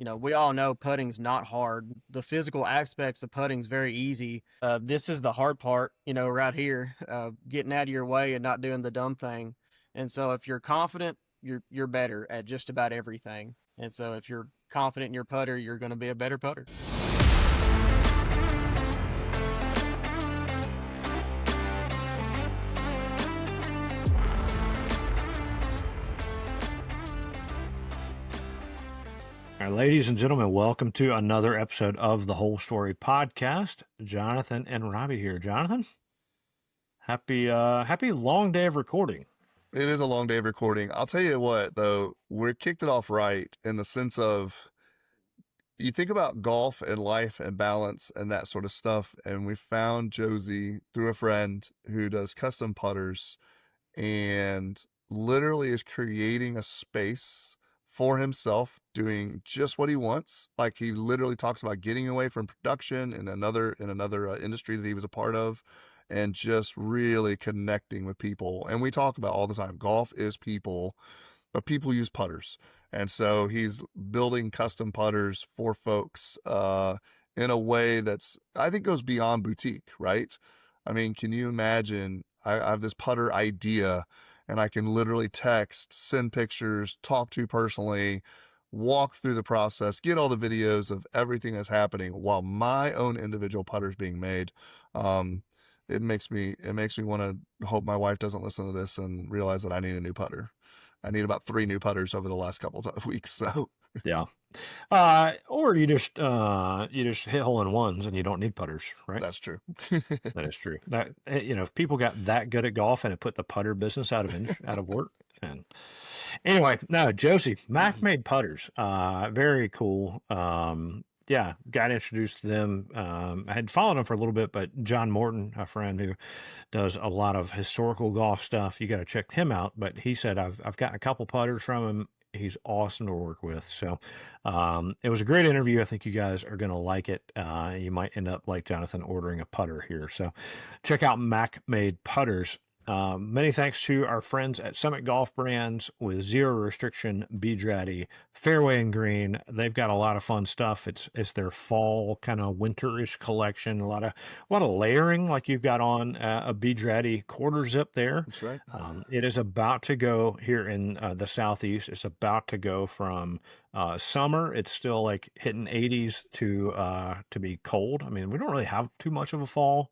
we all know putting's not hard. The physical aspects of putting's very easy. This is the hard part, right here, getting out of your way and not doing the dumb thing. And so if you're confident, you're better at just about everything. And so if you're confident in your putter, you're going to be a better putter. All right, ladies and gentlemen, welcome to another episode of the Whole Story Podcast. Jonathan and Robbie here. Jonathan, happy long day of recording. It is a long day of recording. I'll tell you what, though, we kicked it off right in the sense of you think about golf and life and balance and that sort of stuff. And we found Josey through a friend who does custom putters and literally is creating a space for himself, doing just what he wants. Like, he literally talks about getting away from production in another industry that he was a part of, and just really connecting with people. And we talk about all the time, golf is people, but people use putters. And so he's building custom putters for folks in a way that's, I think, goes beyond boutique, right? I mean, can you imagine, I have this putter idea, and I can literally text, send pictures, talk to personally, walk through the process, get all the videos of everything that's happening while my own individual putter is being made. It makes me want to hope my wife doesn't listen to this and realize that I need a new putter. I need about 3 new putters over the last couple of weeks. So yeah. Or you just hit hole-in-ones and you don't need putters, right? That's true. That is true. That, if people got that good at golf and it put the putter business out of work. And anyway, no, Josey, Mack Made Putters, very cool. Yeah, got introduced to them. I had followed them for a little bit, but John Morton, a friend who does a lot of historical golf stuff, you got to check him out. But he said, I've gotten a couple putters from him. He's awesome to work with. So it was a great interview. I think you guys are going to like it. You might end up, like Jonathan, ordering a putter here. So check out Mack Made Putters. Many thanks to our friends at Summit Golf Brands with Zero Restriction, Beach Ratty, Fairway and Green. They've got a lot of fun stuff. It's their fall kind of winterish collection. A lot of layering, like you've got on a Beach Ratty quarter zip there. That's right. It is about to go here in the Southeast. It's about to go from summer. It's still like hitting 80s to be cold. I mean, we don't really have too much of a fall.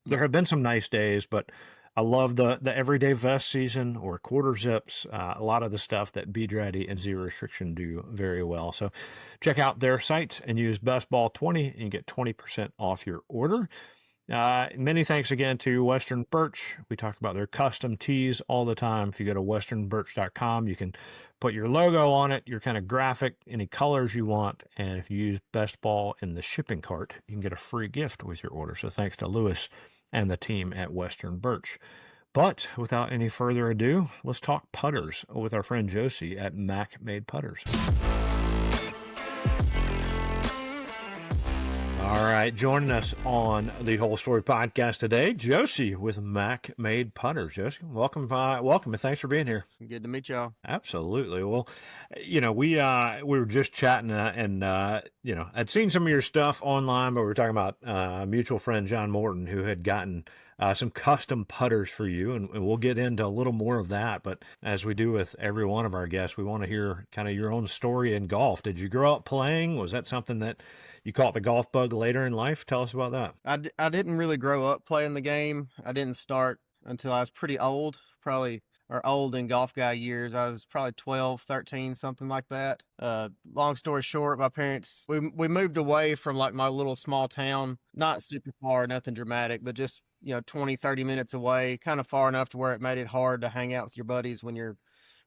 There have been some nice days, but I love the everyday vest season or quarter zips, a lot of the stuff that Beach Ratty and Zero Restriction do very well. So check out their site and use BestBall20 and get 20% off your order. Many thanks again to Western Birch. We talk about their custom tees all the time. If you go to westernbirch.com, you can put your logo on it, your kind of graphic, any colors you want. And if you use Best Ball in the shipping cart, you can get a free gift with your order. So thanks to Lewis and the team at Western Birch. But without any further ado, let's talk putters with our friend Josey at Mack Made Putters. All right, joining us on the Whole Story Podcast today, Josey with Mack Made Putters. Josey, welcome, and thanks for being here. Good to meet y'all. Absolutely. Well, we were just chatting, and I'd seen some of your stuff online, but we were talking about a mutual friend, John Morton, who had gotten some custom putters for you, and we'll get into a little more of that. But as we do with every one of our guests, we want to hear kind of your own story in golf. Did you grow up playing? Was that something that you caught the golf bug later in life? Tell us about that. I didn't really grow up playing the game. I didn't start until I was pretty old, or old in golf guy years. I was probably 12, 13, something like that. Long story short, my parents, we moved away from like my little small town, not super far, nothing dramatic, but just 20, 30 minutes away, kind of far enough to where it made it hard to hang out with your buddies when you're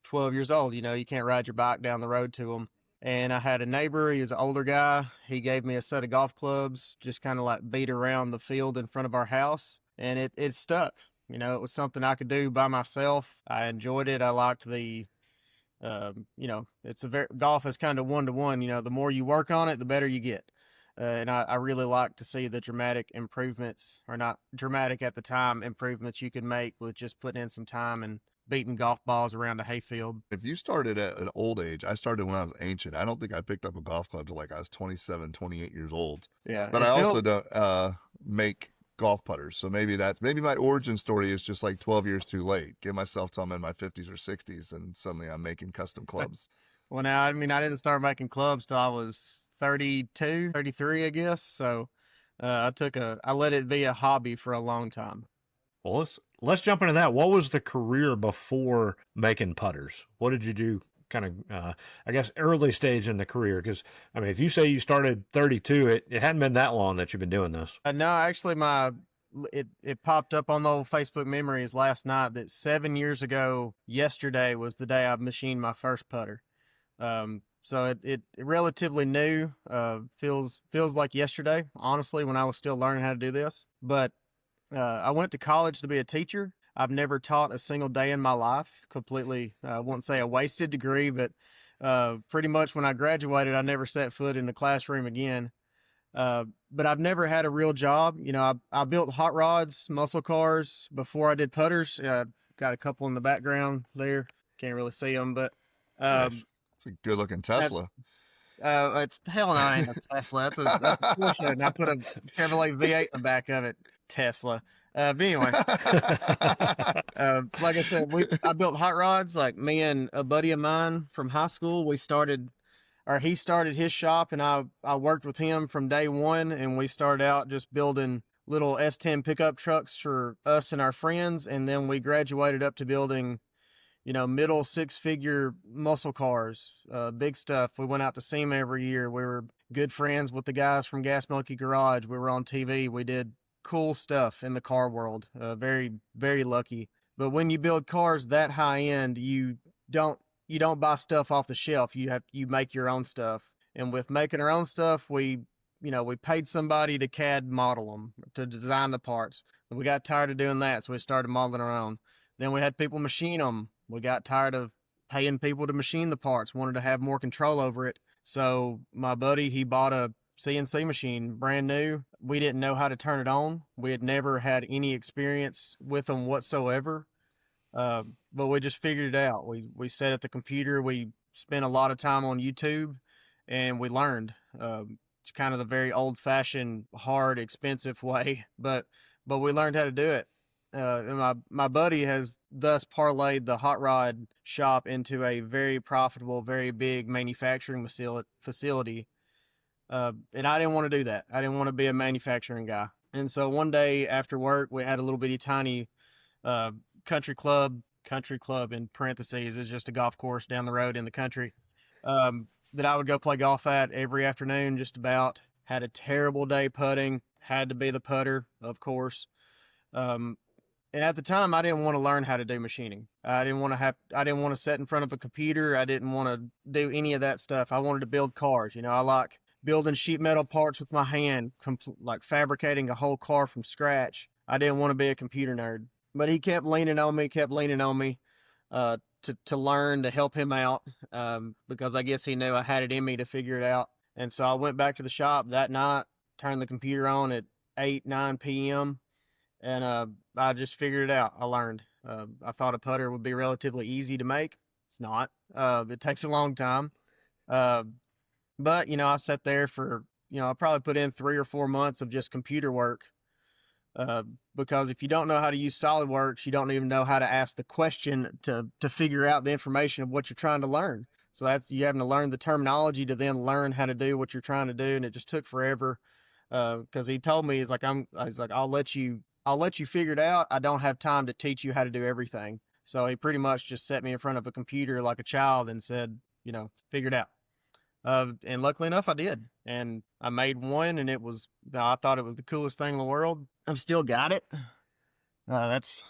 12 years old. You can't ride your bike down the road to them. And I had a neighbor, he was an older guy. He gave me a set of golf clubs, just kind of like beat around the field in front of our house. And it stuck. It was something I could do by myself. I enjoyed it. I liked the, golf is kind of 1-to-1. The more you work on it, the better you get. And I really like to see the dramatic improvements, or not dramatic at the time, improvements you can make with just putting in some time and beating golf balls around a hayfield. If you started at an old age, I started when I was ancient. I don't think I picked up a golf club till like I was 27, 28 years old. Yeah. But it I also felt- don't make golf putters. So maybe my origin story is just like 12 years too late. Give myself till I'm in my 50s or 60s and suddenly I'm making custom clubs. Well, now, I mean, I didn't start making clubs till I was 32, 33, I guess. So I let it be a hobby for a long time. Well, let's jump into that. What was the career before making putters? What did you do? Kind of, I guess, early stage in the career. Because I mean, if you say you started 32, it hadn't been that long that you've been doing this. No, actually, it popped up on the old Facebook memories last night that 7 years ago, yesterday was the day I machined my first putter. So it relatively new. Feels like yesterday, honestly, when I was still learning how to do this. But I went to college to be a teacher. I've never taught a single day in my life. Completely, I won't say a wasted degree, but pretty much when I graduated, I never set foot in the classroom again. But I've never had a real job. You know, I built hot rods, muscle cars before I did putters. Got a couple in the background there. Can't really see them, but Nice. It's a good looking Tesla. it's hell no, it ain't a Tesla. That's a Porsche, and I put a Chevrolet V8 in the back of it. Tesla. But anyway, like I said, I built hot rods. Like me and a buddy of mine from high school, he started his shop, and I worked with him from day one, and we started out just building little S10 pickup trucks for us and our friends, and then we graduated up to building, you know, middle six-figure muscle cars, big stuff. We went out to SEMA every year. We were good friends with the guys from Gas Monkey Garage. We were on TV. We did cool stuff in the car world. Very, very lucky. But when you build cars that high end, you don't buy stuff off the shelf. You make your own stuff. And with making our own stuff, we paid somebody to CAD model them, to design the parts. We got tired of doing that, so we started modeling our own. Then we had people machine them. We got tired of paying people to machine the parts, wanted to have more control over it. So my buddy, he bought a CNC machine, brand new. We didn't know how to turn it on. We had never had any experience with them whatsoever. But we just figured it out. We sat at the computer. We spent a lot of time on YouTube, and we learned. It's kind of the very old-fashioned, hard, expensive way, but we learned how to do it. And my buddy has thus parlayed the hot rod shop into a very profitable, very big manufacturing facility. And I didn't want to do that. I didn't want to be a manufacturing guy. And so one day after work, we had a little bitty tiny country club in parentheses is just a golf course down the road in the country, that I would go play golf at every afternoon, just about. Had a terrible day putting, had to be the putter, of course. And at the time, I didn't want to learn how to do machining. I didn't want to sit in front of a computer. I didn't want to do any of that stuff. I wanted to build cars. You know, I like building sheet metal parts with my hand, like fabricating a whole car from scratch. I didn't want to be a computer nerd. But he kept leaning on me to learn, to help him out, because I guess he knew I had it in me to figure it out. And so I went back to the shop that night, turned the computer on at 8, 9 p.m., and I just figured it out. I learned. I thought a putter would be relatively easy to make. It's not. It takes a long time. But, you know, I sat there for, you know, I probably put in 3 or 4 months of just computer work. Because if you don't know how to use SolidWorks, you don't even know how to ask the question to figure out the information of what you're trying to learn. So that's, you having to learn the terminology to then learn how to do what you're trying to do. And it just took forever. Cause he told me, I'll let you figure it out. I don't have time to teach you how to do everything. So he pretty much just set me in front of a computer like a child and said, you know, figure it out. And luckily enough, I did. And I made one, and I thought it was the coolest thing in the world. I've still got it. That's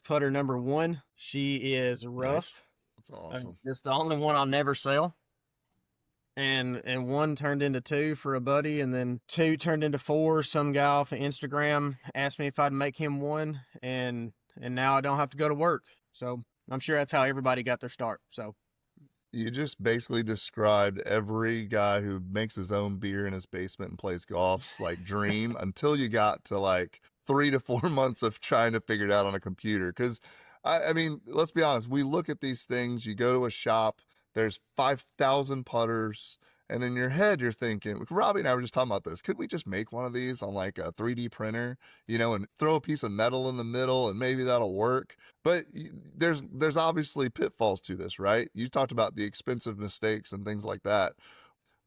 putter number 1. She is rough. That's awesome. It's the only one I'll never sell. And 1 turned into 2 for a buddy, and then 2 turned into 4. Some guy off of Instagram asked me if I'd make him one, and now I don't have to go to work. So I'm sure that's how everybody got their start. So you just basically described every guy who makes his own beer in his basement and plays golf's like dream until you got to like 3 to 4 months of trying to figure it out on a computer. Because I mean, let's be honest. We look at these things. You go to a shop. There's 5,000 putters, and in your head, you're thinking. Robbie and I were just talking about this. Could we just make one of these on like a 3D printer, and throw a piece of metal in the middle, and maybe that'll work? But there's obviously pitfalls to this, right? You talked about the expensive mistakes and things like that.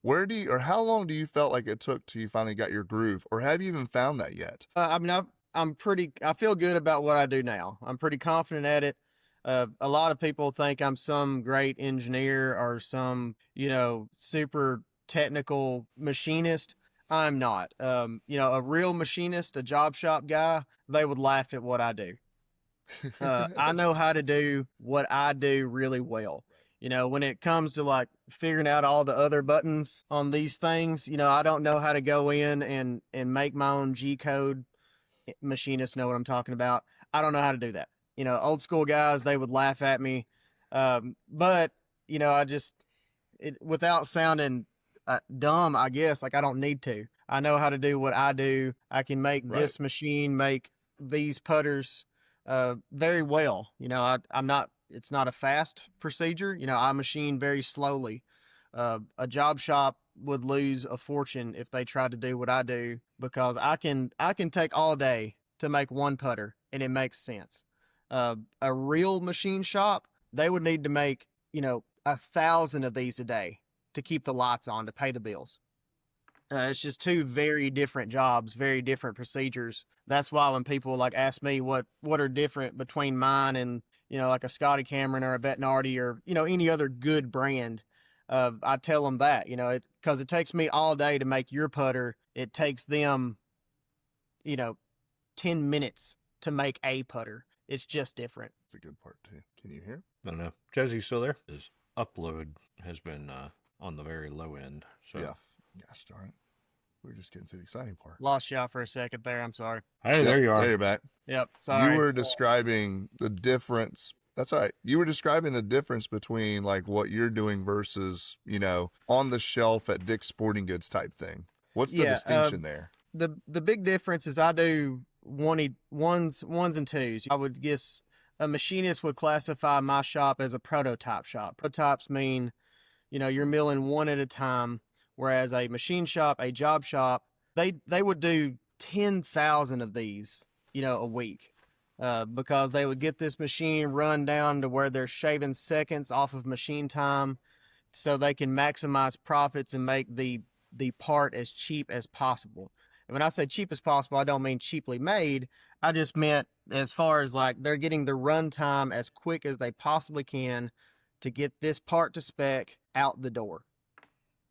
How long do you felt like it took till you finally got your groove, or have you even found that yet? I mean, I feel good about what I do now. I'm pretty confident at it. A lot of people think I'm some great engineer or some, super technical machinist. I'm not. A real machinist, a job shop guy, they would laugh at what I do. I know how to do what I do really well. When it comes to like figuring out all the other buttons on these things, I don't know how to go in and make my own G code. Machinists know what I'm talking about. I don't know how to do that. Old school guys, they would laugh at me. But without sounding dumb, I guess, like I don't need to. I know how to do what I do. I can make this machine make these putters very well. It's not a fast procedure. I machine very slowly. A job shop would lose a fortune if they tried to do what I do, because I can take all day to make one putter and it makes sense. A real machine shop, they would need to make, 1,000 of these a day to keep the lights on, to pay the bills. It's just two very different jobs, very different procedures. That's why when people like ask me what are different between mine and, like a Scotty Cameron or a Bettinardi or, any other good brand, I tell them that, because it takes me all day to make your putter. It takes them, 10 minutes to make a putter. It's just different. It's a good part too. Can you hear? I don't know. Josey, still there? His upload has been on the very low end. So Yeah. Gosh darn it. We were just getting to the exciting part. Lost y'all for a second there. I'm sorry. Hey, there you are. There you're back. Yep. Sorry. You were describing the difference. That's all right. You were describing the difference between like what you're doing versus, on the shelf at Dick's Sporting Goods type thing. What's the distinction there? The big difference is I do ones and twos. I would guess a machinist would classify my shop as a prototype shop. Prototypes mean, you're milling one at a time, whereas a machine shop, a job shop, they would do 10,000 of these, a week. Because they would get this machine run down to where they're shaving seconds off of machine time so they can maximize profits and make the part as cheap as possible. And when I say cheap as possible, I don't mean cheaply made. I just meant as far as like they're getting the run time as quick as they possibly can to get this part to spec out the door.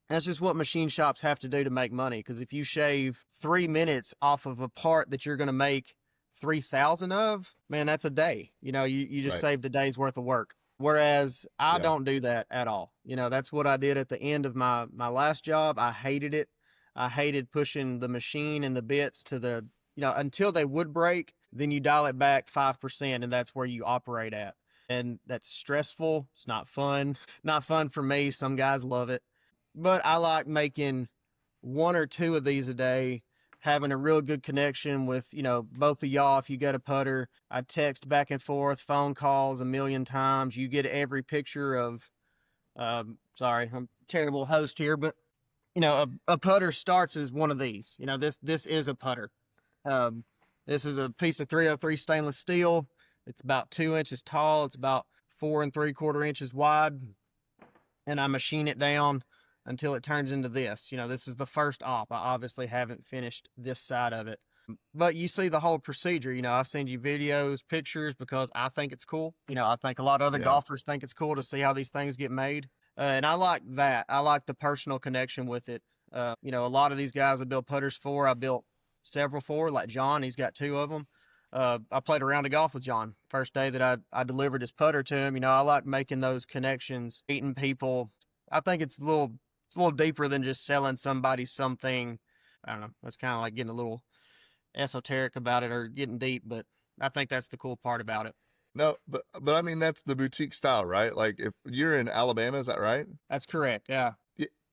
That's just what machine shops have to do to make money. Because if you shave 3 minutes off of a part that you're going to make 3,000 of, man, that's a day. You just saved a day's worth of work. Whereas I don't do that at all. That's what I did at the end of my last job. I hated it. I hated pushing the machine and the bits to the, until they would break, then you dial it back 5% and that's where you operate at. And that's stressful. It's not fun. Not fun for me. Some guys love it. But I like making 1 or 2 of these a day, having a real good connection with, both of y'all. If you get a putter, I text back and forth, phone calls a million times. You get every picture of, sorry, I'm a terrible host here, but, a putter starts as one of these. This is a putter. This is a piece of 303 stainless steel. It's about 2 inches tall. It's about 4 3/4 inches wide. And I machine it down until it turns into this. This is the first op. I obviously haven't finished this side of it. But you see the whole procedure. I send you videos, pictures, because I think it's cool. I think a lot of other golfers think it's cool to see how these things get made. And I like that. I like the personal connection with it. A lot of these guys I built putters for, I built several for, like John. He's got 2 of them. I played a round of golf with John. First day that I delivered his putter to him. I like making those connections, meeting people. I think it's a little deeper than just selling somebody something. I don't know. It's kind of like getting a little esoteric about it or getting deep, but I think that's the cool part about it. No, but I mean, that's the boutique style, right? Like if you're in Alabama, is that right? That's correct. Yeah.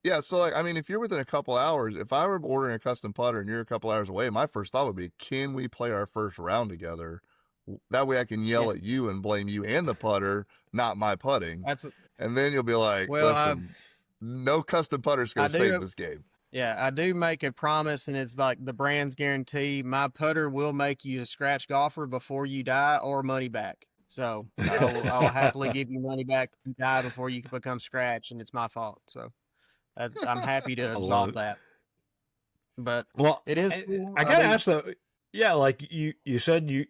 Yeah. So like, I mean, if you're within a couple hours, if I were ordering a custom putter and you're a couple hours away, my first thought would be, can we play our first round together That way I can yell at you and blame you and the putter, not my putting. And then you'll be like, listen, no custom putter's going to save this game. Yeah, I do make a promise, and it's like the brand's guarantee. My putter will make you a scratch golfer before you die, or money back. So I'll happily give you money back if you die before you can become scratch, and it's my fault. So I'm happy to absolve that. But it is cool. I gotta ask though. Yeah, like you said, you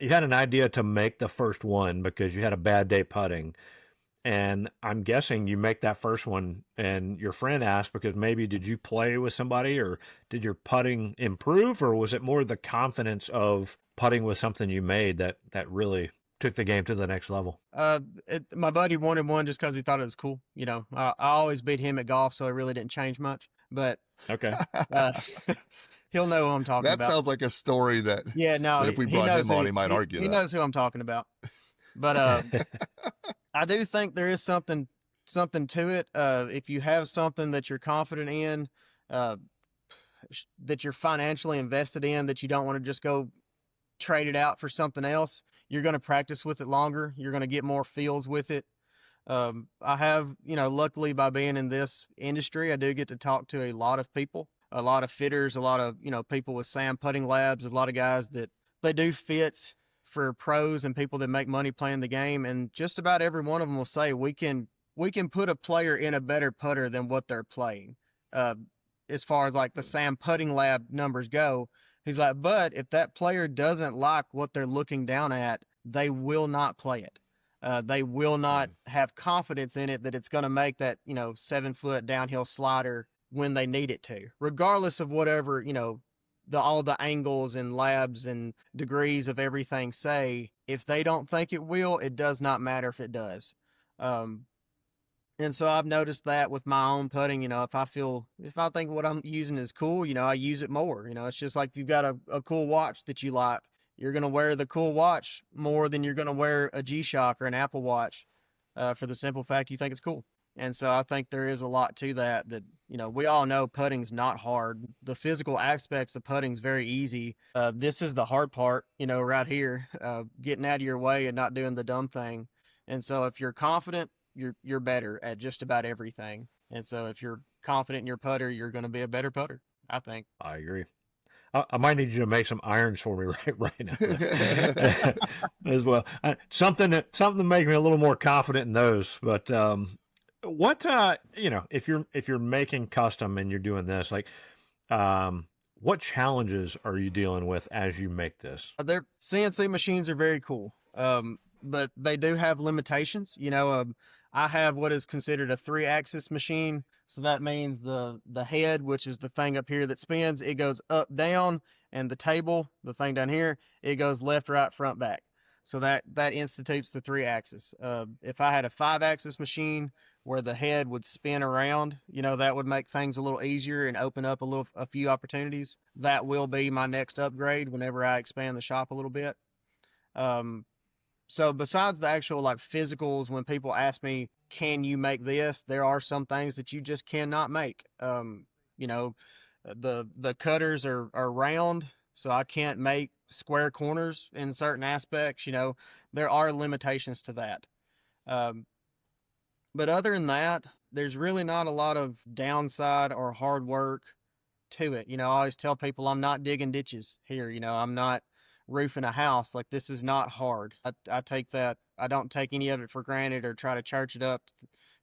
had an idea to make the first one because you had a bad day putting. And I'm guessing you make that first one and your friend asked because maybe did you play with somebody or did your putting improve, or was it more the confidence of putting with something you made that really took the game to the next level? My buddy wanted one just because he thought it was cool. You know, I always beat him at golf, so it really didn't change much. But okay, he'll know who I'm talking about. That sounds like a story that, that if we brought him on, he might argue. He knows who I'm talking about. But I do think there is something to it. If you have something that you're confident in, that you're financially invested in, that you don't want to just go trade it out for something else, you're going to practice with it longer. You're going to get more feels with it. I have, luckily by being in this industry, I do get to talk to a lot of people, a lot of fitters, a lot of, people with sand putting labs, a lot of guys that they do fits for pros and people that make money playing the game. And just about every one of them will say, we can put a player in a better putter than what they're playing. As far as like the sand putting lab numbers go, he's like, but if that player doesn't like what they're looking down at, they will not play it. They will not have confidence in it that it's going to make that, 7-foot downhill slider when they need it to, regardless of whatever, all the angles and labs and degrees of everything say. If they don't think it will, it does not matter if it does. And so I've noticed that with my own putting, if I think what I'm using is cool, I use it more. It's just like you've got a cool watch that you like, you're going to wear the cool watch more than you're going to wear a G-Shock or an Apple Watch, for the simple fact you think it's cool. And so I think there is a lot to that, we all know putting's not hard. The physical aspects of putting's very easy. This is the hard part, right here, getting out of your way and not doing the dumb thing. And so if you're confident, you're better at just about everything. And so if you're confident in your putter, you're going to be a better putter, I think. I agree. I might need you to make some irons for me right now as well. Something to make me a little more confident in those. But what if you're making custom and you're doing this, like what challenges are you dealing with as you make this? Their CNC machines are very cool, but they do have limitations. I have what is considered a 3-axis machine. So that means the head, which is the thing up here that spins, it goes up, down, and the table, the thing down here, it goes left, right, front, back. So that institutes the 3-axis. If I had a 5-axis machine where the head would spin around, that would make things a little easier and open up a few opportunities. That will be my next upgrade whenever I expand the shop a little bit. So besides the actual like physicals, when people ask me, can you make this? There are some things that you just cannot make. The cutters are round, so I can't make square corners in certain aspects. There are limitations to that. But other than that, there's really not a lot of downside or hard work to it. I always tell people I'm not digging ditches here. I'm not roofing a house. Like, this is not hard. I take that. I don't take any of it for granted or try to church it up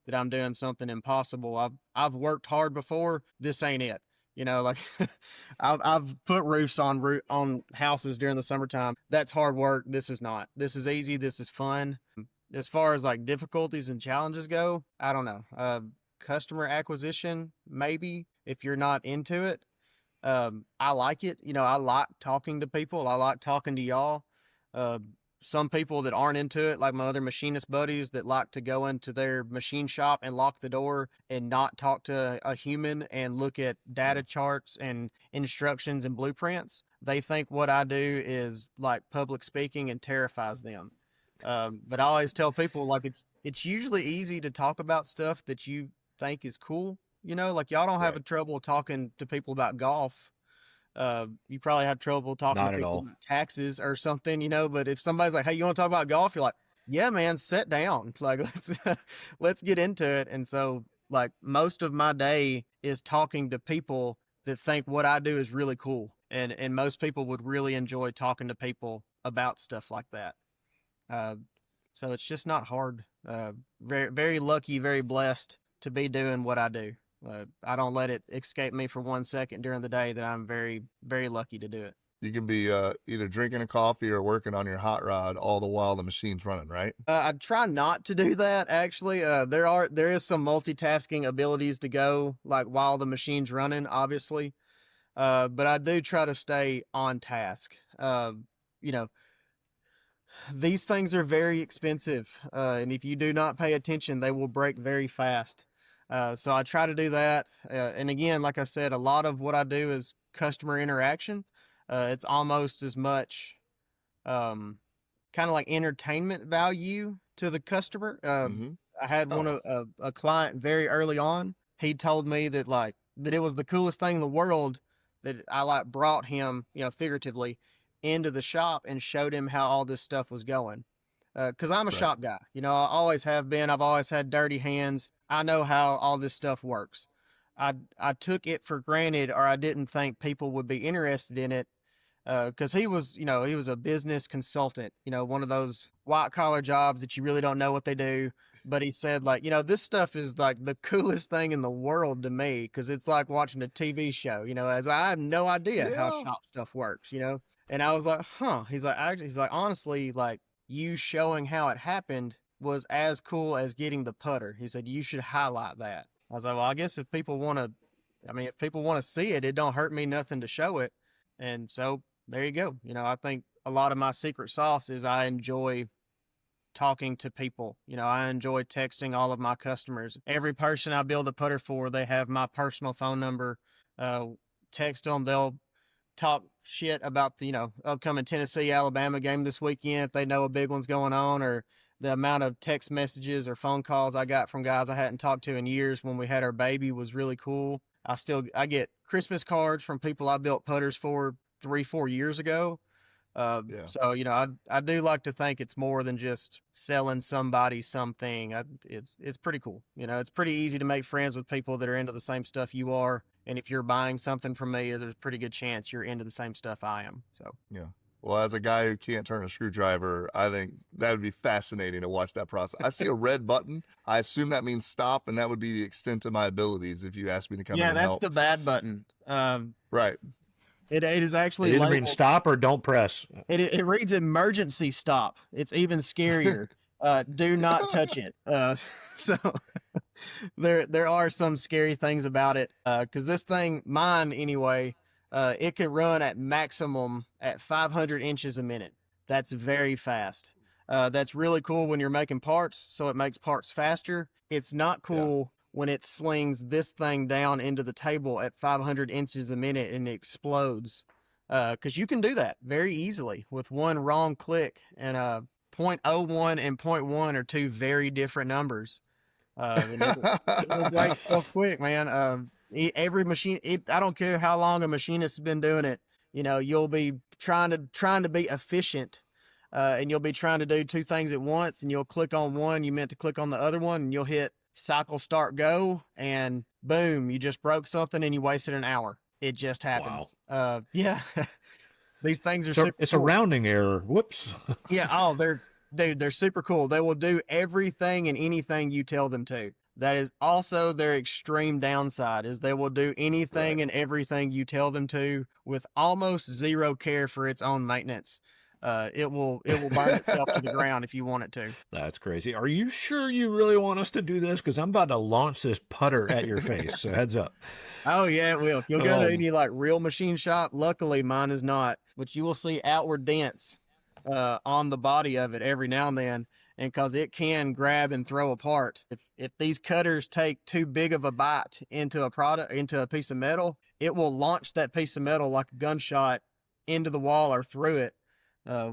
that I'm doing something impossible. I've worked hard before. This ain't it. Like I've put roofs on houses during the summertime. That's hard work. This is not. This is easy. This is fun. As far as like difficulties and challenges go, I don't know. Customer acquisition, maybe, if you're not into it. I like it. I like talking to people. I like talking to y'all. Some people that aren't into it, like my other machinist buddies that like to go into their machine shop and lock the door and not talk to a human and look at data charts and instructions and blueprints. They think what I do is like public speaking and terrifies them. But I always tell people, like, it's usually easy to talk about stuff that you think is cool. Like, y'all don't have a trouble talking to people about golf. You probably have trouble talking to Not at people all. about taxes or something, you know. But if somebody's like, "Hey, you want to talk about golf?" You're like, "Yeah, man, sit down. Like, let's get into it." And so, like, most of my day is talking to people that think what I do is really cool, and most people would really enjoy talking to people about stuff like that. Uh, so it's just not hard. Very, very lucky, very blessed to be doing what I do. I don't let it escape me for 1 second during the day that I'm very, very lucky to do it. You can be either drinking a coffee or working on your hot rod all the while the machine's running, right? I try not to do that actually. There is some multitasking abilities to go like while the machine's running, obviously. But I do try to stay on task. You know, these things are very expensive, and if you do not pay attention, they will break very fast. So I try to do that. And again, like I said, a lot of what I do is customer interaction. It's almost as much kind of like entertainment value to the customer. Mm-hmm. I had one Oh, of a client very early on. He told me that like that it was the coolest thing in the world that I like brought him, you know, figuratively into the shop and showed him how all this stuff was going. Cause I'm a right. shop guy, you know, I always have been. I've always had dirty hands. I know how all this stuff works. I took it for granted, or I didn't think people would be interested in it because he was, you know, he was a business consultant, you know, one of those white collar jobs that you really don't know what they do. But he said, like, you know, this stuff is like the coolest thing in the world to me because it's like watching a TV show, you know, as I have no idea how Yeah. shop stuff works, you know. And I was like, huh. He's like, honestly, like you showing how it happened was as cool as getting the putter. He said, you should highlight that. I was like, well, I guess if people want to, I mean, if people want to see it, it don't hurt me nothing to show it. And so there you go. You know, I think a lot of my secret sauce is I enjoy talking to people. You know, I enjoy texting all of my customers. Every person I build a putter for, they have my personal phone number. Uh, Text them. They'll talk shit about the, you know, upcoming Tennessee Alabama game this weekend if they know a big one's going on, or the amount of text messages or phone calls I got from guys I hadn't talked to in years when we had our baby was really cool. I get Christmas cards from people I built putters for 3-4 years ago. Yeah. So you know, I do like to think it's more than just selling somebody something. It's pretty cool. You know, it's pretty easy to make friends with people that are into the same stuff you are. And if you're buying something from me, there's a pretty good chance you're into the same stuff I am. So Yeah. Well, as a guy who can't turn a screwdriver, I think that would be fascinating to watch that process. I see a red button. I assume that means stop, and that would be the extent of my abilities if you asked me to come in yeah, and that's help. the bad button. Right. It is It actually either means labeled. stop or don't press. It reads emergency stop. It's even scarier. Do not touch it. So there are some scary things about it. Because this thing, mine anyway, it can run at maximum at 500 inches a minute. That's very fast. That's really cool when you're making parts, so it makes parts faster. It's not Yeah. cool when it slings this thing down into the table at 500 inches a minute and it explodes. Because you can do that very easily with one wrong click, and point oh 0.01 and point 0.1 are two very different numbers. And it'll break stuff quick, man. Every machine, I don't care how long a machinist has been doing it. You know, you'll be trying to be efficient, and you'll be trying to do two things at once, and you'll click on one you meant to click on the other one, and you'll hit cycle start go, and boom, you just broke something and you wasted an hour. It just Wow. happens. Yeah. These things are So super it's a cool. rounding error. Whoops. Yeah. Oh, they're super cool. They will do everything and anything you tell them to. That is also their extreme downside is they will do anything Right. and everything you tell them to with almost zero care for its own maintenance. It will burn itself to the ground if you want it to. That's crazy. Are you sure you really want us to do this? Because I'm about to launch this putter at your face. So heads up. Oh yeah, it will. If you'll go to Um, any like real machine shop, luckily mine is not, but you will see outward dents on the body of it every now and then, and because it can grab and throw apart. If these cutters take too big of a bite into a piece of metal, it will launch that piece of metal like a gunshot into the wall or through it.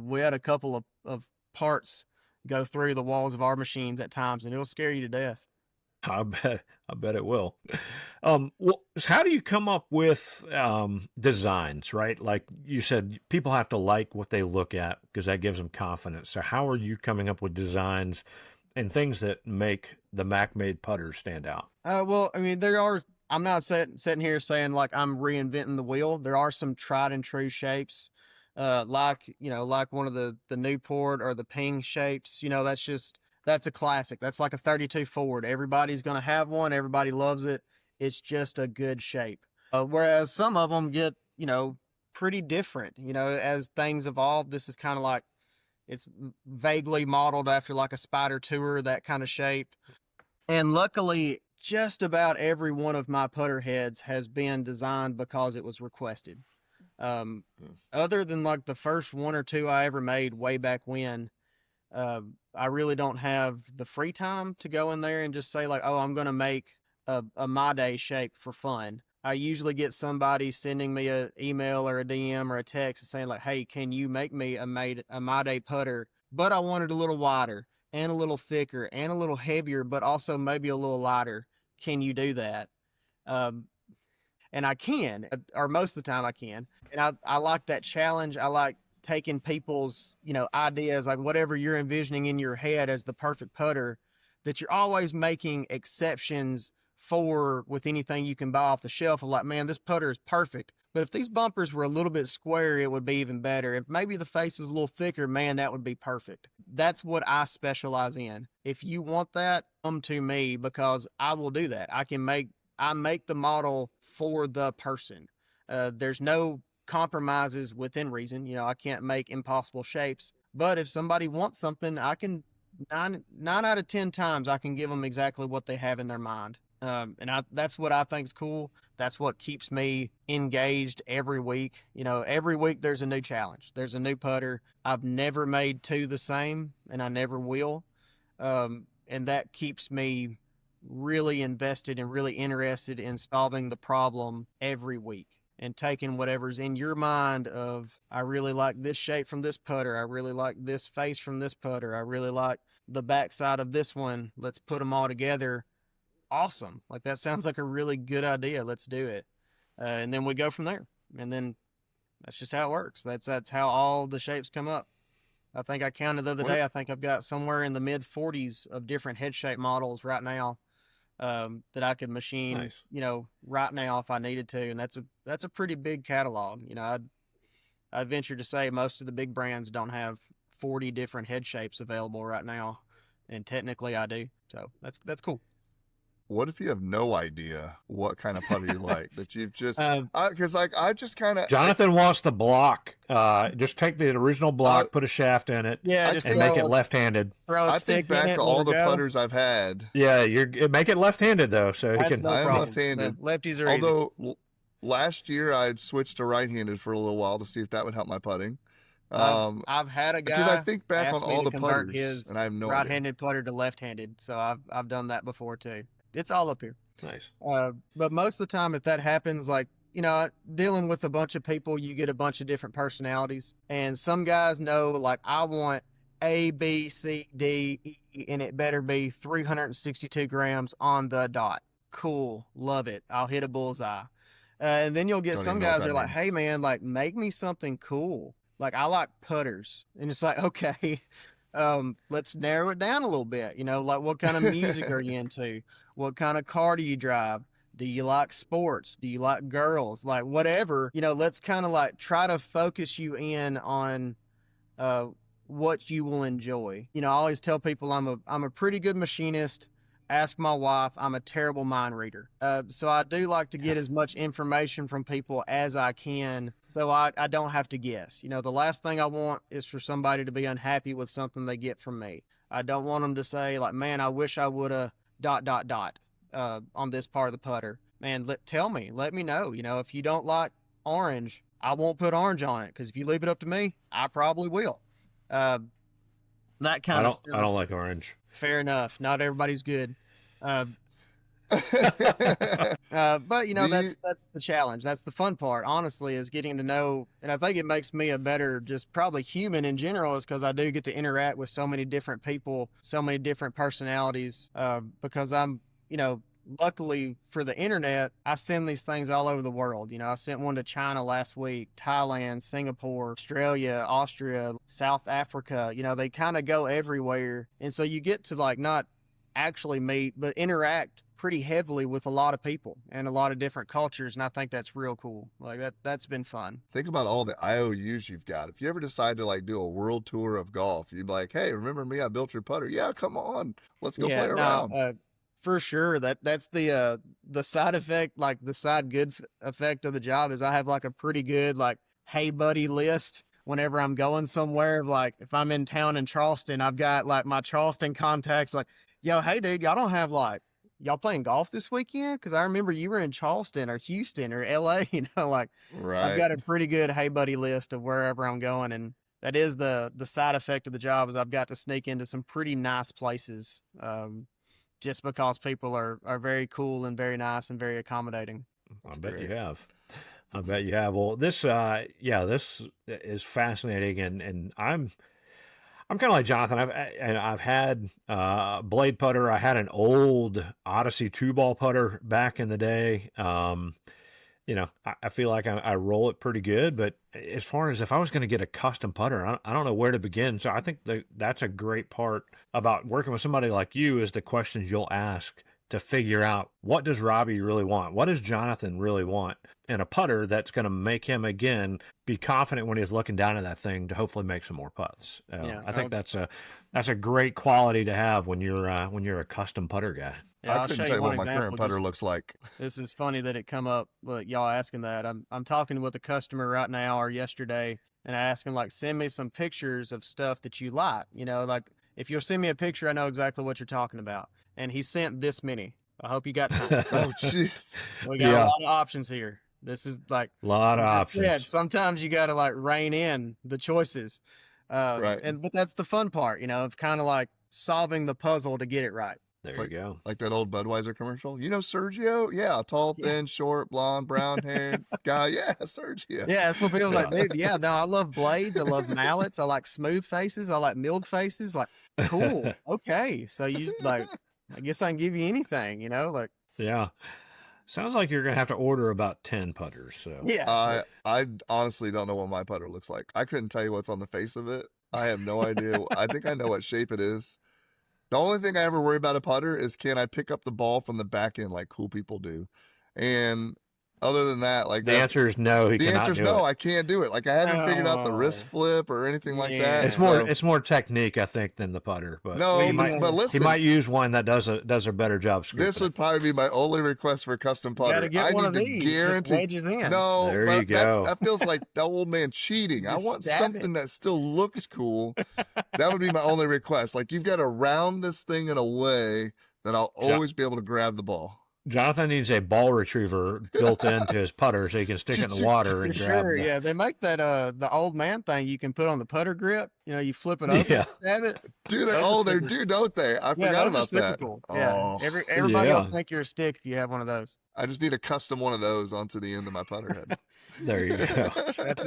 We had a couple of parts go through the walls of our machines at times, and it'll scare you to death. I bet it will. Well, how do you come up with designs, right? Like you said, people have to like what they look at because that gives them confidence. So how are you coming up with designs and things that make the Mack Made Putters stand out? Well, I mean, I'm not sitting here saying like I'm reinventing the wheel. There are some tried and true shapes, like one of the Newport or the Ping shapes. That's a classic. That's like a 32 forward. Everybody's gonna have one. Everybody loves it. It's just a good shape. Whereas some of them get, pretty different. As things evolve, this is kind of like it's vaguely modeled after like a Spider Tour, that kind of shape. And luckily, just about every one of my putter heads has been designed because it was requested. Um, Other than like the first one or two I ever made way back when, I really don't have the free time to go in there and just say like, oh, I'm going to make a My Day shape for fun. I usually get somebody sending me an email or a DM or a text saying like, hey, can you make me a My Day putter? But I want it a little wider and a little thicker and a little heavier, but also maybe a little lighter. Can you do that? Um, and I can, or most of the time I can. And I like that challenge. I like taking people's, ideas, like whatever you're envisioning in your head as the perfect putter, that you're always making exceptions for with anything you can buy off the shelf of like, man, this putter is perfect. But if these bumpers were a little bit square, it would be even better. If maybe the face was a little thicker, man, that would be perfect. That's what I specialize in. If you want that, come to me because I will do that. I make the model for the person. There's no compromises within reason. I can't make impossible shapes. But if somebody wants something, I can nine out of 10 times I can give them exactly what they have in their mind. That's what I think is cool. That's what keeps me engaged every week. Every week there's a new challenge. There's a new putter. I've never made two the same, and I never will. And that keeps me really invested and really interested in solving the problem every week and taking whatever's in your mind of, I really like this shape from this putter. I really like this face from this putter. I really like the backside of this one. Let's put them all together. Awesome. Like that sounds like a really good idea. Let's do it. And then we go from there. And then that's just how it works. That's how all the shapes come up. I think I counted the other day. I think I've got somewhere in the mid 40s of different head shape models right now that I could machine, Nice. Right now if I needed to. And that's a pretty big catalog. I'd venture to say most of the big brands don't have 40 different head shapes available right now. And technically I do. So that's cool. What if you have no idea what kind of putter you like? That you've just, Uh, because I just kind of, Jonathan wants the block. Just take the original block, put a shaft in it, Yeah, just and make it left-handed. throw a I stick think back in it, to let all her the go. putters I've had. Yeah, make it left-handed though, so he That's can. no I am problem. left-handed. The lefties are easy. Although last year I switched to right-handed for a little while to see if that would help my putting. I've had a Because I guy think back ask on me all to the convert putters, his and I have no idea. right-handed putter to left-handed, so I've done that before too. It's all up here. Nice. But most of the time, if that happens, like, dealing with a bunch of people, you get a bunch of different personalities. And some guys know, like, I want A, B, C, D, E, and it better be 362 grams on the dot. Cool. Love it. I'll hit a bullseye. And then you'll get Don't some even know what guys that that are like, hey, means. man, like, make me something cool. Like, I like putters. And it's like, okay, let's narrow it down a little bit. Like, what kind of music are you into? What kind of car do you drive? Do you like sports? Do you like girls? Like, whatever, let's kind of like try to focus you in on what you will enjoy. I always tell people I'm a pretty good machinist. Ask my wife. I'm a terrible mind reader. So I do like to get as much information from people as I can so I don't have to guess. The last thing I want is for somebody to be unhappy with something they get from me. I don't want them to say like, man, I wish I would have ... on this part of the putter. Man, let me know. If you don't like orange, I won't put orange on it, because if you leave it up to me, I probably will. That kind of stuff. I don't like orange. Fair enough. Not everybody's good. But that's the challenge. That's the fun part, honestly, is getting to know. And I think it makes me a better, just probably human in general, is because I do get to interact with so many different people, so many different personalities. Because I'm luckily for the internet, I send these things all over the world. I sent one to China last week, Thailand, Singapore, Australia, Austria, South Africa. They kind of go everywhere. And so you get to like not actually meet, but interact pretty heavily with a lot of people and a lot of different cultures. And I think that's real cool. Like that's been fun. Think about all the IOUs you've got. If you ever decide to like do a world tour of golf, you'd be like, hey, remember me? I built your putter. Yeah, come on. Let's go play around. For sure. That's the side effect, like the side good effect of the job is I have like a pretty good, like, hey buddy list whenever I'm going somewhere. Like if I'm in town in Charleston, I've got like my Charleston contacts like, yo, hey dude, y'all playing golf this weekend? Cause I remember you were in Charleston or Houston or LA, like right. I've got a pretty good, hey buddy list of wherever I'm going. And that is the side effect of the job is I've got to sneak into some pretty nice places. Just because people are very cool and very nice and very accommodating. I bet you have. Well, this is fascinating, and I'm kind of like Jonathan. I've had blade putter. I had an old Odyssey 2-ball putter back in the day. I feel like I roll it pretty good, but as far as if I was going to get a custom putter, I don't know where to begin. So I think that's a great part about working with somebody like you is the questions you'll ask to figure out what does Robbie really want? What does Jonathan really want? And a putter that's going to make him, again, be confident when he's looking down at that thing to hopefully make some more putts. I think that's a great quality to have when you're a custom putter guy. Yeah, I couldn't tell you what my current putter looks like. This is funny that it come up, but y'all asking that. I'm talking with a customer right now or yesterday, and I asked him, like, send me some pictures of stuff that you like. Like, if you'll send me a picture, I know exactly what you're talking about. And he sent this many. I hope you got time. Oh, jeez. We got a lot of options here. This is like a lot of options. Said, sometimes you got to like rein in the choices. Right. But that's the fun part, of kind of like solving the puzzle to get it right. There you go. Like that old Budweiser commercial. Sergio? Yeah, tall, thin, short, blonde, brown haired guy. Yeah, Sergio. Yeah, that's what people like, dude. Yeah, no, I love blades. I love mallets. I like smooth faces. I like milled faces. Like, cool. Okay. So you like, I guess I can give you anything, like. Yeah. Sounds like you're going to have to order about 10 putters. So yeah. I honestly don't know what my putter looks like. I couldn't tell you what's on the face of it. I have no idea. I think I know what shape it is. The only thing I ever worry about a putter is can I pick up the ball from the back end like cool people do? And other than that, like the answer is no. The answer is no. I can't do it. Like I haven't figured out the wrist flip or anything like that. It's more technique, I think, than the putter. But no, but listen, he might use one that does a better job. This would probably be my only request for a custom putter. Gotta get one of these. Guarantee. No, there you go. That feels like the old man cheating. I want something that still looks cool. That would be my only request. Like you've got to round this thing in a way that I'll always be able to grab the ball. Jonathan needs a ball retriever built into his putter so he can stick it in the water and grab it. Yeah, they make that the old man thing you can put on the putter grip. You flip it over and stab it. Do they? They do, don't they? I forgot about that. Cool. Yeah, everybody will think you're a stick if you have one of those. I just need a custom one of those onto the end of my putter head. There you go.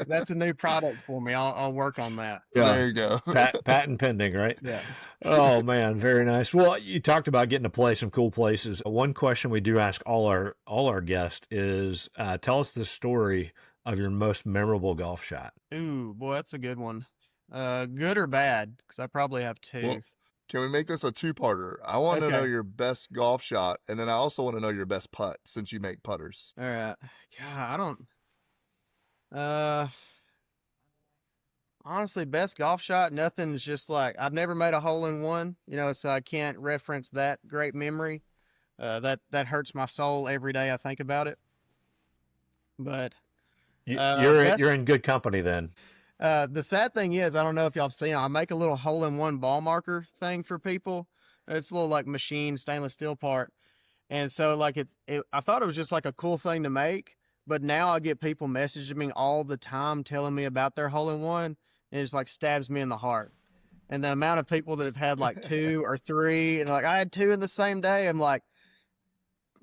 That's a new product for me. I'll work on that. Yeah. There you go. Patent pending, right? Yeah. Oh man, very nice. Well, you talked about getting to play some cool places. One question we do ask all our guests is, tell us the story of your most memorable golf shot. Ooh, boy, that's a good one. Good or bad? Because I probably have two. Well, can we make this a two-parter? I want to know your best golf shot, and then I also want to know your best putt since you make putters. All right. God, I don't. Honestly, best golf shot, nothing's just like, I've never made a hole in one, so I can't reference that great memory. That hurts my soul every day I think about it. But you're in good company then. The sad thing is, I don't know if y'all have seen, I make a little hole in one ball marker thing for people. It's a little like machine stainless steel part. And so like I thought it was just like a cool thing to make. But now I get people messaging me all the time telling me about their hole in one, and it just like stabs me in the heart. And the amount of people that have had like 2 or 3, and like I had 2 in the same day, I'm like,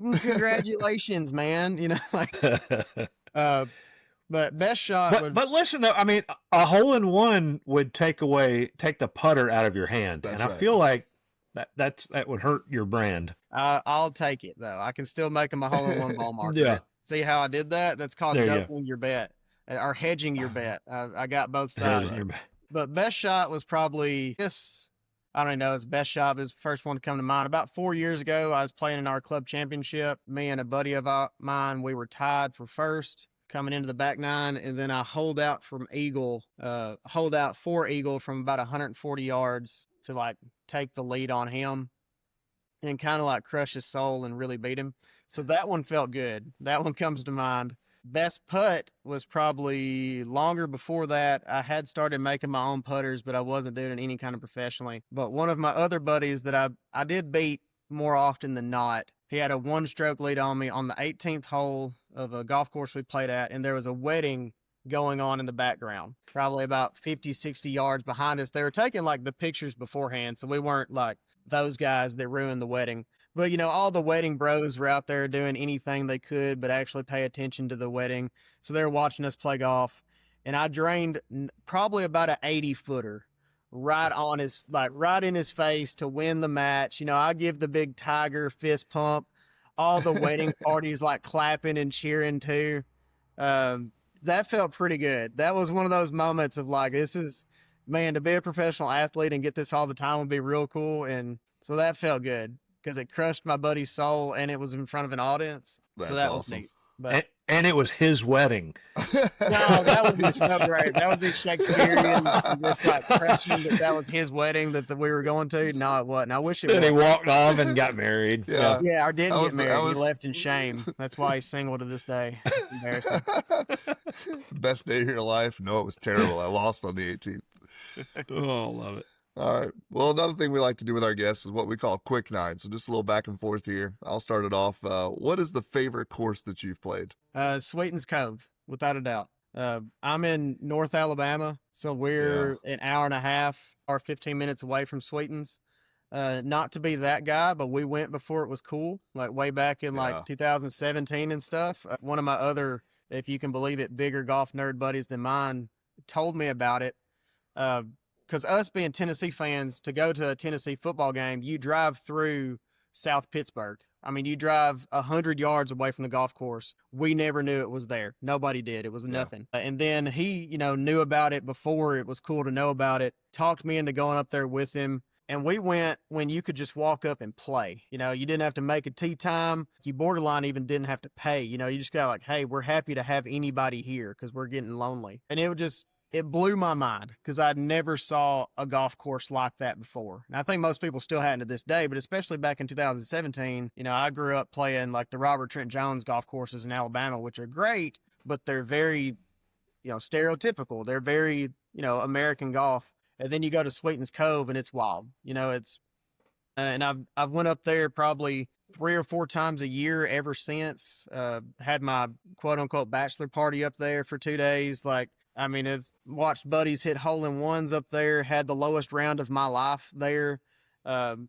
congratulations, man. But best shot. But listen though, I mean, a hole in one would take the putter out of your hand, and I feel like That would hurt your brand. I'll take it though. I can still make them a hole-in-one ball marker. Yeah. See how I did that? That's called There you go. doubling your bet or hedging your bet. I got both sides. But best shot was probably this. I don't know. His best shot was the first one to come to mind. About 4 years ago, I was playing in our club championship. Me and a buddy of mine, we were tied for first coming into the back nine, and then I hold out for eagle from about 140 yards to like take the lead on him and kind of like crush his soul and really beat him. So that one felt good. That one comes to mind. Best putt was probably longer before that. I had started making my own putters, but I wasn't doing it any kind of professionally. But one of my other buddies that I did beat more often than not, he had a 1-stroke lead on me on the 18th hole of a golf course we played at, and there was a wedding going on in the background, probably about 50, 60 yards behind us. They were taking like the pictures beforehand, so we weren't like those guys that ruined the wedding. But, you know, all the wedding bros were out there doing anything they could but actually pay attention to the wedding. So they were watching us play golf. And I drained probably about an 80-footer right in his face to win the match. You know, I give the big tiger fist pump. All the wedding parties like clapping and cheering too. That felt pretty good. That was one of those moments of like, man, to be a professional athlete and get this all the time would be real cool. And so that felt good, because it crushed my buddy's soul and it was in front of an audience. That's so that awesome. was neat. But and it was his wedding. no, that would be so great. That would be Shakespearean. Just like crushing that was his wedding that we were going to. No, it wasn't. I wish it was. Then he walked off and got married. Yeah, or didn't get married. He left in shame. That's why he's single to this day. Embarrassing. Best day of your life? No, it was terrible. I lost on the 18th. Oh, love it. All right. Well, another thing we like to do with our guests is what we call quick nine. So just a little back and forth here. I'll start it off. What is the favorite course that you've played? Sweetens Cove, without a doubt. I'm in North Alabama, so we're an hour and a half or 15 minutes away from Sweetens. Not to be that guy, but we went before it was cool, like way back in like 2017 and stuff. One of my other, if you can believe it, bigger golf nerd buddies than mine told me about it. Because us being Tennessee fans, to go to a Tennessee football game, you drive through South Pittsburgh. I mean, you drive 100 yards away from the golf course. We never knew it was there. Nobody did. It was nothing. And then he, knew about it before it was cool to know about it, talked me into going up there with him. And we went when you could just walk up and play. You didn't have to make a tee time. You borderline even didn't have to pay. You just got like, hey, we're happy to have anybody here because we're getting lonely. And it blew my mind because I never saw a golf course like that before. And I think most people still hadn't to this day, but especially back in 2017, I grew up playing like the Robert Trent Jones golf courses in Alabama, which are great, but they're very, stereotypical. They're very, American golf. And then you go to Sweetens Cove and it's wild. And I've went up there probably 3 or 4 times a year ever since. Had my quote unquote bachelor party up there for 2 days. I've watched buddies hit hole-in-ones up there, had the lowest round of my life there. And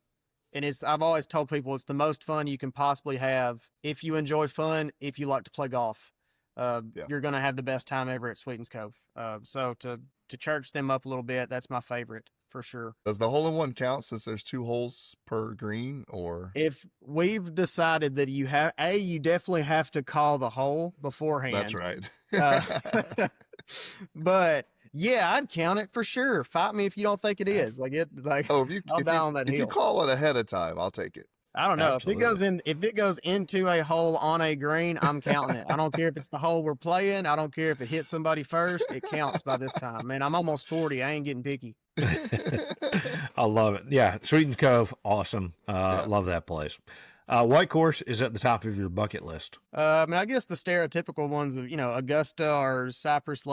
I've always told people it's the most fun you can possibly have. If you enjoy fun, if you like to play golf, you're going to have the best time ever at Sweetens Cove. So to church them up a little bit, that's my favorite for sure. Does the hole-in-one count since there's 2 holes per green, or? If we've decided that you definitely have to call the hole beforehand. That's right. But yeah, I'd count it for sure. Fight me if you don't think it is. If you call it ahead of time, I'll take it. I don't know. Absolutely. If it goes into a hole on a green, I'm counting it. I don't care if it's the hole we're playing. I don't care if it hits somebody first. It counts by this time. Man, I'm almost 40. I ain't getting picky. I love it. Yeah, Sweetens Cove, awesome. Love that place. What course is at the top of your bucket list? I guess the stereotypical ones of, Augusta or Cypress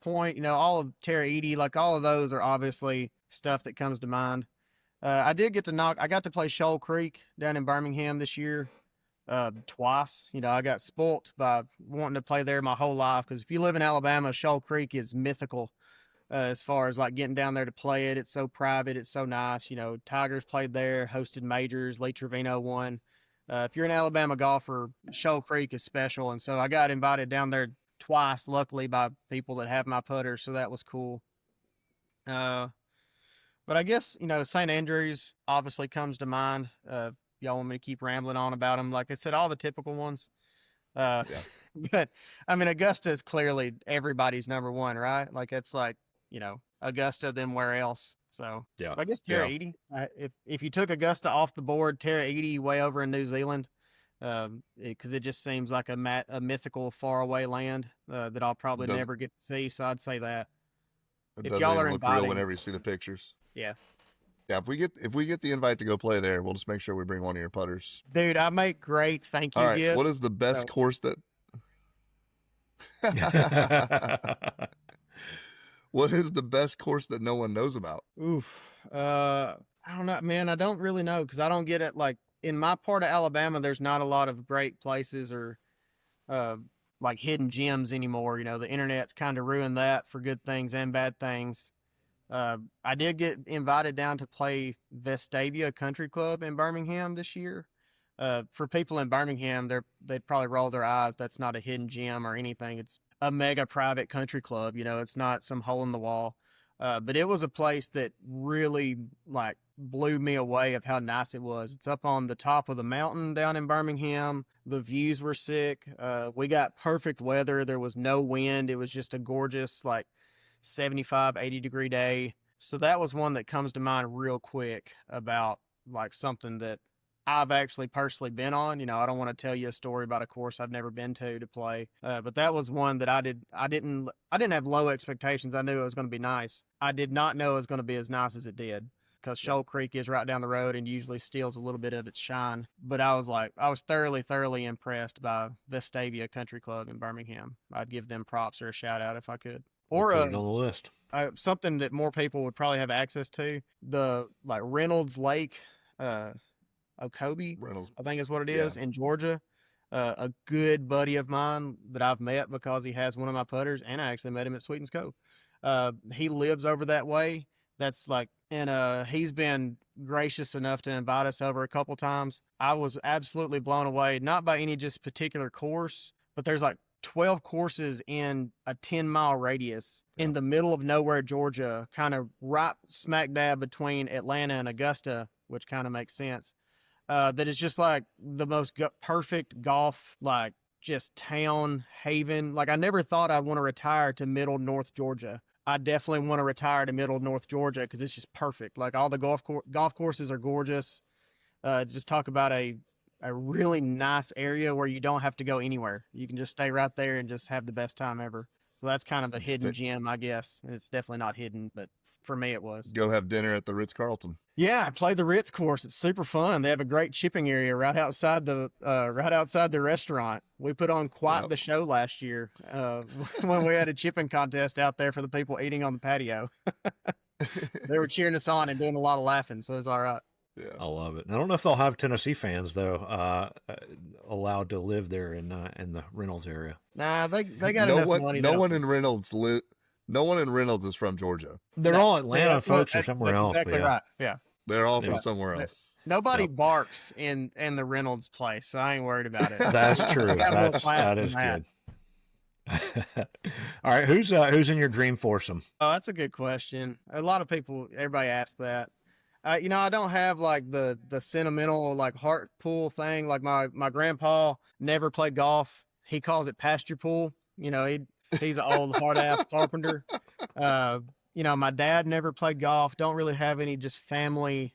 Point, all of Terra Edie, like all of those are obviously stuff that comes to mind. I got to play Shoal Creek down in Birmingham this year, twice. I got spoilt by wanting to play there my whole life. Cause if you live in Alabama, Shoal Creek is mythical. As far as like getting down there to play it, it's so private, it's so nice. Tigers played there, hosted majors, Lee Trevino won. If you're an Alabama golfer, Shoal Creek is special. And so I got invited down there twice, luckily by people that have my putters. So that was cool. But I guess, St. Andrews obviously comes to mind. Y'all want me to keep rambling on about them? Like I said, all the typical ones. Uh, Yeah. but I mean, Augusta is clearly everybody's number one, right? Like it's like, Augusta, then where else? So Yeah. I guess Terra Yeah. Edie. If you took Augusta off the board, Terra Edie way over in New Zealand, because it just seems like a mythical faraway land that I'll probably Doesn't never get to see. So I'd say that. it If doesn't y'all even are look real inviting, whenever you see the pictures. yeah, Yeah, if we get the invite to go play there, we'll just make sure we bring one of your putters. dude, I make great thank All you right. gifts. What is the best So course that what is the best course that no one knows about? oof. I don't know, man. I don't really know because I don't get it. Like in my part of Alabama, there's not a lot of great places or uh, like hidden gems anymore. The internet's kind of ruined that for good things and bad things. I did get invited down to play Vestavia Country Club in Birmingham this year. For people in Birmingham, they'd probably roll their eyes. That's not a hidden gem or anything. It's a mega private country club. It's not some hole in the wall. But it was a place that really like blew me away of how nice it was. It's up on the top of the mountain down in Birmingham. The views were sick. We got perfect weather. There was no wind. It was just a gorgeous, like 75, 80-degree day. So that was one that comes to mind real quick about like something that I've actually personally been on. I don't want to tell you a story about a course I've never been to play. But that was one that I didn't have low expectations. I knew it was going to be nice. I did not know it was going to be as nice as it did because Shoal Creek is right down the road and usually steals a little bit of its shine. But I was thoroughly impressed by Vestavia Country Club in Birmingham. I'd give them props or a shout out if I could. We'll Or put it on the list. something that more people would probably have access to, the like Reynolds Lake, Okobe, Reynolds. I think is what it Yeah. is, in Georgia. A good buddy of mine that I've met because he has one of my putters, and I actually met him at Sweetens Cove. He lives over that way. That's like, and he's been gracious enough to invite us over a couple times. I was absolutely blown away, not by any just particular course, but there's like 12 courses in a 10-mile radius in the middle of nowhere, Georgia, kind of right smack dab between Atlanta and Augusta, which kind of makes sense. That is just like the most perfect golf, like just town haven. Like I never thought I'd want to retire to middle North Georgia. I definitely want to retire to middle North Georgia because it's just perfect. Like all the golf courses are gorgeous. Just talk about a really nice area where you don't have to go anywhere. You can just stay right there and just have the best time ever. So that's kind of a hidden gem, I guess. It's definitely not hidden, but for me it was. Go have dinner at the Ritz-Carlton. Yeah, I play the Ritz course. It's super fun. They have a great chipping area right outside the restaurant. We put on quite the show last year when we had a chipping contest out there for the people eating on the patio. They were cheering us on and doing a lot of laughing, so it was all right. Yeah, I love it. I don't know if they'll have Tennessee fans though allowed to live there in the Reynolds area. Nah, they got enough money. No one in Reynolds is from Georgia. They're all Atlanta folks or that's somewhere else. Exactly right. Yeah, They're all from somewhere else. nobody barks in the Reynolds place, so I ain't worried about it. That's true. That is good. All right, who's in your dream foursome? Oh, that's a good question. Everybody asks that. I don't have like the sentimental like heart pool thing. Like my grandpa never played golf. He calls it pasture pool. He's an old hard ass carpenter. My dad never played golf. Don't really have any just family,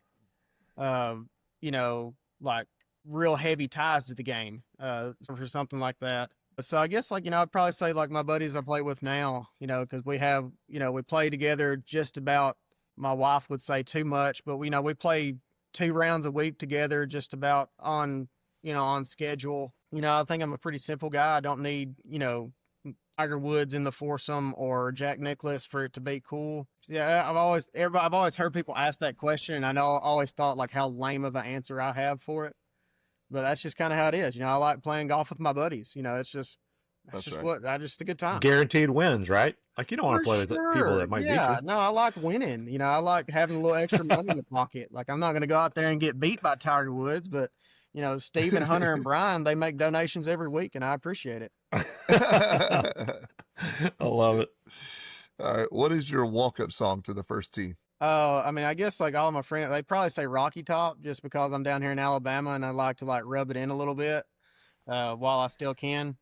like real heavy ties to the game, for something like that. So I guess I'd probably say like my buddies I play with now, cause we have, we play together just about, my wife would say too much, but we play 2 rounds a week together, just about on schedule. I think I'm a pretty simple guy. I don't need, Tiger Woods in the foursome or Jack Nicklaus for it to be cool. Yeah, I've always heard people ask that question, and I always thought like how lame of an answer I have for it. But that's just kind of how it is. I like playing golf with my buddies. It's just a good time. Guaranteed wins, right? Like you don't want to play with people that might beat you. No, I like winning. I like having a little extra money in the pocket. Like I'm not going to go out there and get beat by Tiger Woods, but Stephen, Hunter, and Brian, they make donations every week, and I appreciate it. I love it. All right, what is your walk-up song to the first tee? I mean, I guess like all my friends, they probably say Rocky Top just because I'm down here in Alabama and I like to like rub it in a little bit while I still can.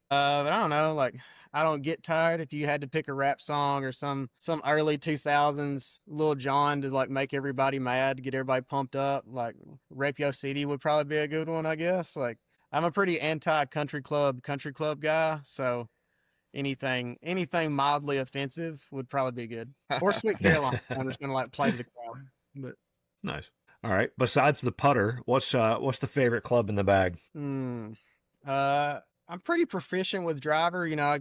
But I don't know, like I don't get tired. If you had to pick a rap song or some early 2000s Lil Jon to like make everybody mad, to get everybody pumped up, like Rep Yo City would probably be a good one, I guess. Like I'm a pretty anti country club guy, so anything mildly offensive would probably be good. Or Sweet Caroline. I'm just gonna like play to the crowd. But Nice. All right. Besides the putter, what's the favorite club in the bag? hmm. I'm pretty proficient with driver. You know,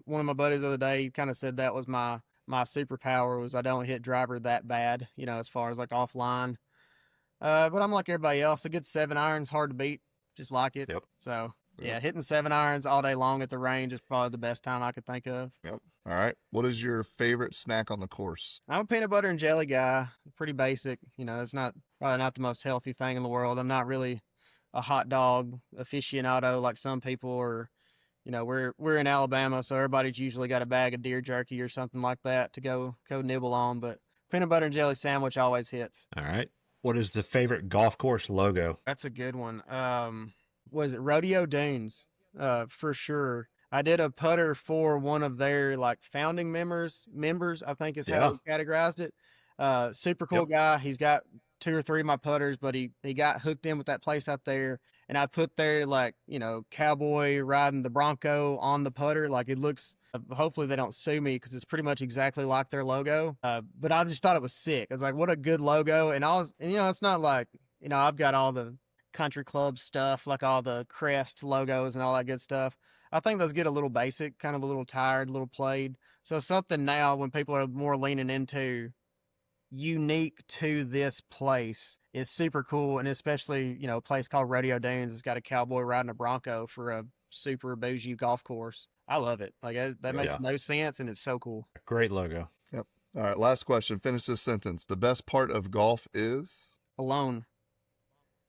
one of my buddies the other day kind of said that was my superpower was I don't hit driver that bad. You know, as far as like offline. But I'm like everybody else. A good 7-iron's hard to beat. Just like it. Yep. So yeah, Yep. hitting 7-irons all day long at the range is probably the best time I could think of. Yep. All right. What is your favorite snack on the course? I'm a peanut butter and jelly guy. Pretty basic. You know, it's probably not the most healthy thing in the world. I'm not really a hot dog aficionado like some people are. You know, we're in Alabama, so everybody's usually got a bag of deer jerky or something like that to go nibble on. But peanut butter and jelly sandwich always hits. All right. What is the favorite golf course logo? That's a good one. What is it? Rodeo Dunes, for sure. I did a putter for one of their like founding members, I think is how he categorized it. Super cool guy. He's got 2 or 3 of my putters, but he got hooked in with that place out there. And I put there like, you know, cowboy riding the Bronco on the putter. Like it looks, hopefully they don't sue me because it's pretty much exactly like their logo. But I just thought it was sick. I was like, what a good logo. And you know, it's not like, you know, I've got all the country club stuff, like all the crest logos and all that good stuff. I think those get a little basic, kind of a little tired, a little played. So something now when people are more leaning into unique to this place is super cool. And especially, you know, a place called Rodeo Dunes has got a cowboy riding a Bronco for a super bougie golf course. I love it. Like that makes no sense and it's so cool. Great logo. Yep. All right. Last question. Finish this sentence. The best part of golf is Alone.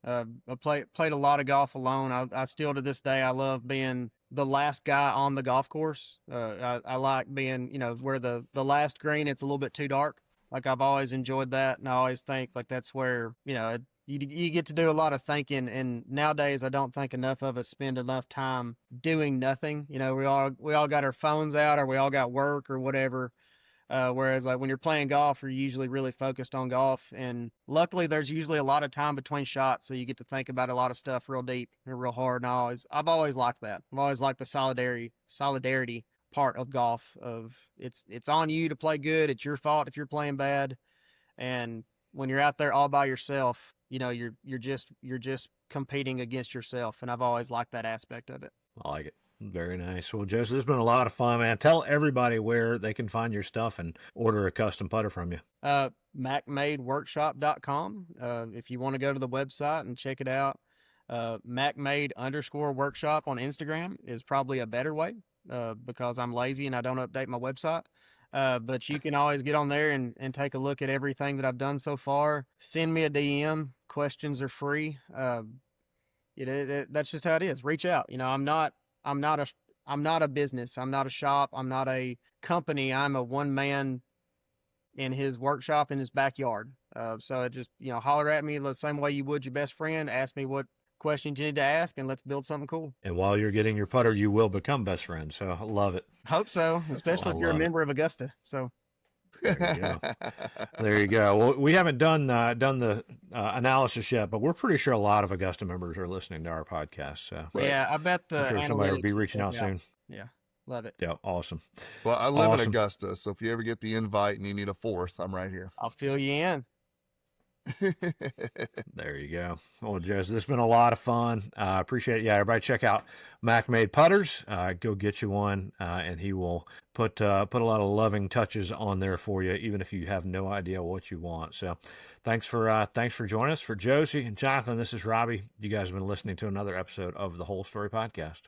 I played a lot of golf alone. I still to this day I love being the last guy on the golf course. I like being, you know, where the last green it's a little bit too dark. Like I've always enjoyed that, and I always think like that's where, you know, you get to do a lot of thinking. And nowadays I don't think enough of us spend enough time doing nothing. You know, we all got our phones out, or we all got work or whatever. Whereas like when you're playing golf, you're usually really focused on golf, and luckily there's usually a lot of time between shots, so you get to think about a lot of stuff real deep and real hard. And I've always liked that. I've always liked the solidarity part of golf. Of it's on you to play good. It's your fault if you're playing bad, and when you're out there all by yourself, you know you're just competing against yourself. And I've always liked that aspect of it. I like it. Very nice. Well, Joseph, this has been a lot of fun, man. Tell everybody where they can find your stuff and order a custom putter from you. MackMadeWorkshop.com. If you want to go to the website and check it out, MackMade_workshop on Instagram is probably a better way because I'm lazy and I don't update my website. But you can always get on there and take a look at everything that I've done so far. Send me a DM. Questions are free. That's just how it is. Reach out. You know, I'm not a business. I'm not a shop. I'm not a company. I'm a one man in his workshop in his backyard. So it just, you know, holler at me the same way you would your best friend. Ask me what questions you need to ask, and let's build something cool. And while you're getting your putter, you will become best friends. So I love it. Hope so, especially if you're a member of Augusta. So there you go. There you go. Well, we haven't done the analysis yet, but we're pretty sure a lot of Augusta members are listening to our podcast. So yeah, I bet I'm sure somebody will be reaching out soon. Yeah, love it. Yeah, awesome. Well, I live in Augusta, so if you ever get the invite and you need a fourth, I'm right here. I'll fill you in. There you go. Well, Joseph, this has been a lot of fun. Appreciate it. Yeah, everybody check out Mack Made Putters. Go get you one, and he will put a lot of loving touches on there for you, even if you have no idea what you want. So thanks for joining us. For Josey and Jonathan, this is Robbie. You guys have been listening to another episode of the Whole Story Podcast.